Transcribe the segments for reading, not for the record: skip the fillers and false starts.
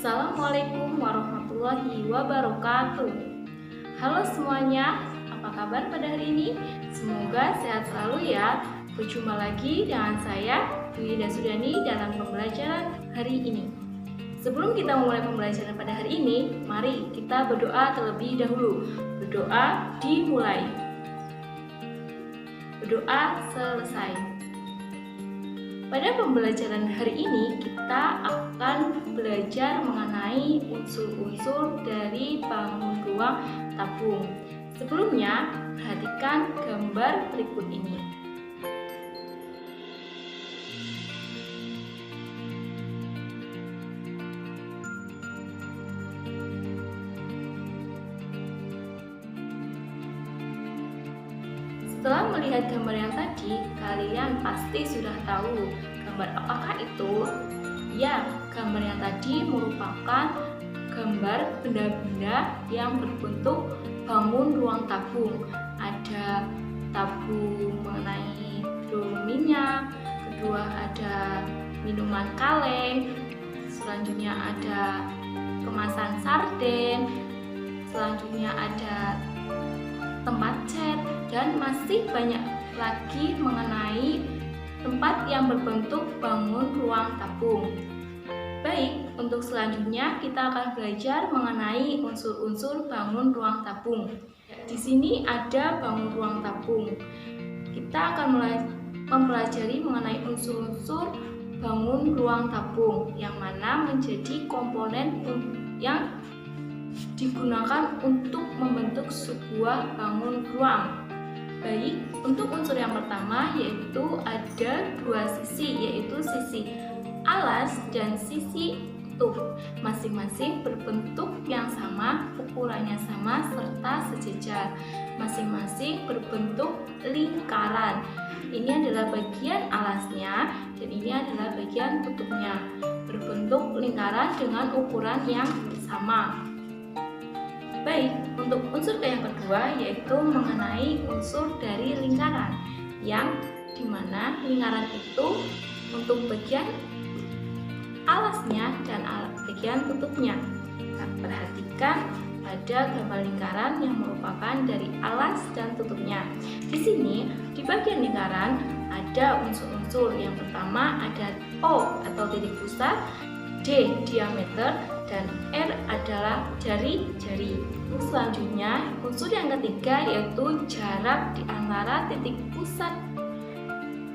Assalamualaikum warahmatullahi wabarakatuh. Halo semuanya, apa kabar pada hari ini? Semoga sehat selalu ya. Berjumpa lagi dengan saya, Dwi Dasudani, dalam pembelajaran hari ini. Sebelum kita memulai pembelajaran pada hari ini, mari kita berdoa terlebih dahulu. Berdoa dimulai. Berdoa selesai. Pada pembelajaran hari ini, kita akan belajar mengenai unsur-unsur dari bangun ruang tabung. Sebelumnya, perhatikan gambar berikut ini. Setelah melihat gambar yang tadi, kalian pasti sudah tahu gambar apakah itu? Ya, gambar yang tadi merupakan gambar benda-benda yang berbentuk bangun ruang tabung. Ada tabung mengenai drum minyak, kedua ada minuman kaleng, selanjutnya ada kemasan sarden, selanjutnya ada tempat cat, dan masih banyak lagi mengenai tempat yang berbentuk bangun ruang tabung. Baik, untuk selanjutnya kita akan belajar mengenai unsur-unsur bangun ruang tabung. Di sini ada bangun ruang tabung. Kita akan mempelajari mengenai unsur-unsur bangun ruang tabung, yang mana menjadi komponen yang digunakan untuk membentuk sebuah bangun ruang. Baik, untuk unsur yang pertama yaitu ada dua sisi, yaitu sisi alas dan sisi tutup. Masing-masing berbentuk yang sama, ukurannya sama, serta sejajar. Masing-masing berbentuk lingkaran. Ini adalah bagian alasnya dan ini adalah bagian tutupnya. Berbentuk lingkaran dengan ukuran yang sama. Baik, untuk unsur yang kedua yaitu mengenai unsur dari lingkaran, yang dimana lingkaran itu untuk bagian alasnya dan bagian tutupnya. Nah, perhatikan pada gambar lingkaran yang merupakan dari alas dan tutupnya. Di sini di bagian lingkaran ada unsur-unsur. Yang pertama ada O atau titik pusat, D diameter, dan R adalah jari-jari. Selanjutnya, unsur yang ketiga yaitu jarak di antara titik pusat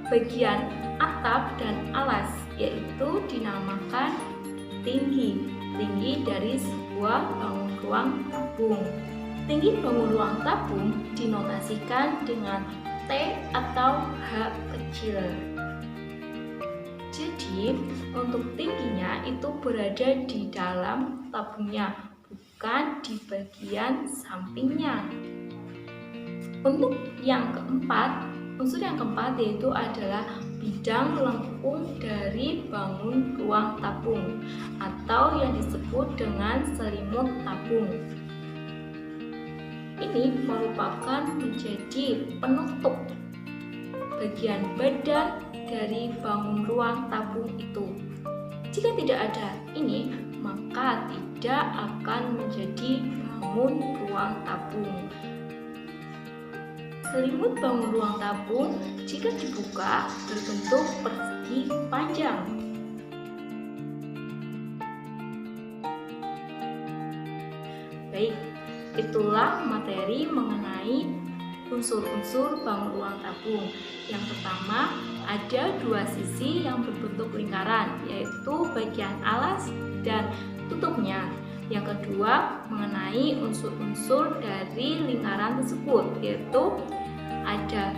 bagian atap dan alas, yaitu dinamakan tinggi dari sebuah bangun ruang tabung. Tinggi bangun ruang tabung dinotasikan dengan T atau H kecil. Jadi, untuk tingginya itu berada di dalam tabungnya, bukan di bagian sampingnya. Untuk yang keempat, unsur yang keempat yaitu adalah bidang lengkung dari bangun ruang tabung, atau yang disebut dengan selimut tabung. Ini merupakan menjadi penutup bagian badan dari bangun ruang tabung itu. Jika tidak ada ini, maka tidak akan menjadi bangun ruang tabung. Selimut bangun ruang tabung jika dibuka berbentuk persegi panjang. Baik, itulah materi mengenai unsur-unsur bangun ruang tabung. Yang pertama, ada dua sisi yang berbentuk lingkaran, yaitu bagian alas dan tutupnya. Yang kedua, mengenai unsur-unsur dari lingkaran tersebut, yaitu ada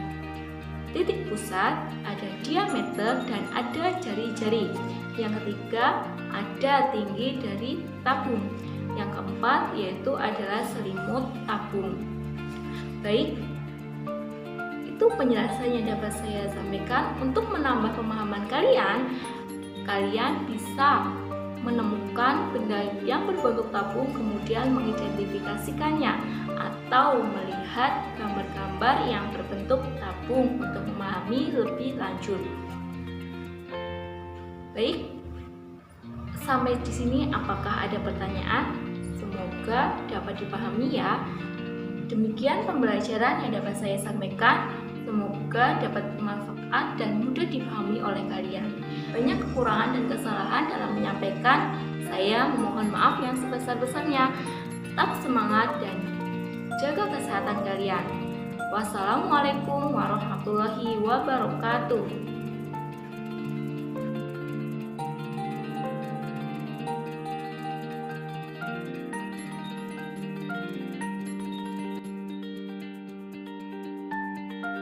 titik pusat, ada diameter, dan ada jari-jari. Yang ketiga, ada tinggi dari tabung. Yang keempat, yaitu adalah selimut tabung. Baik, itu penjelasan yang dapat saya sampaikan. Untuk menambah pemahaman kalian bisa menemukan benda yang berbentuk tabung kemudian mengidentifikasikannya, atau melihat gambar-gambar yang berbentuk tabung untuk memahami lebih lanjut. Baik, sampai di sini apakah ada pertanyaan? Semoga dapat dipahami ya. Demikian pembelajaran yang dapat saya sampaikan. Semoga dapat bermanfaat dan mudah dipahami oleh kalian. Banyak kekurangan dan kesalahan dalam menyampaikan. Saya memohon maaf yang sebesar-besarnya. Tetap semangat dan jaga kesehatan kalian. Wassalamualaikum warahmatullahi wabarakatuh.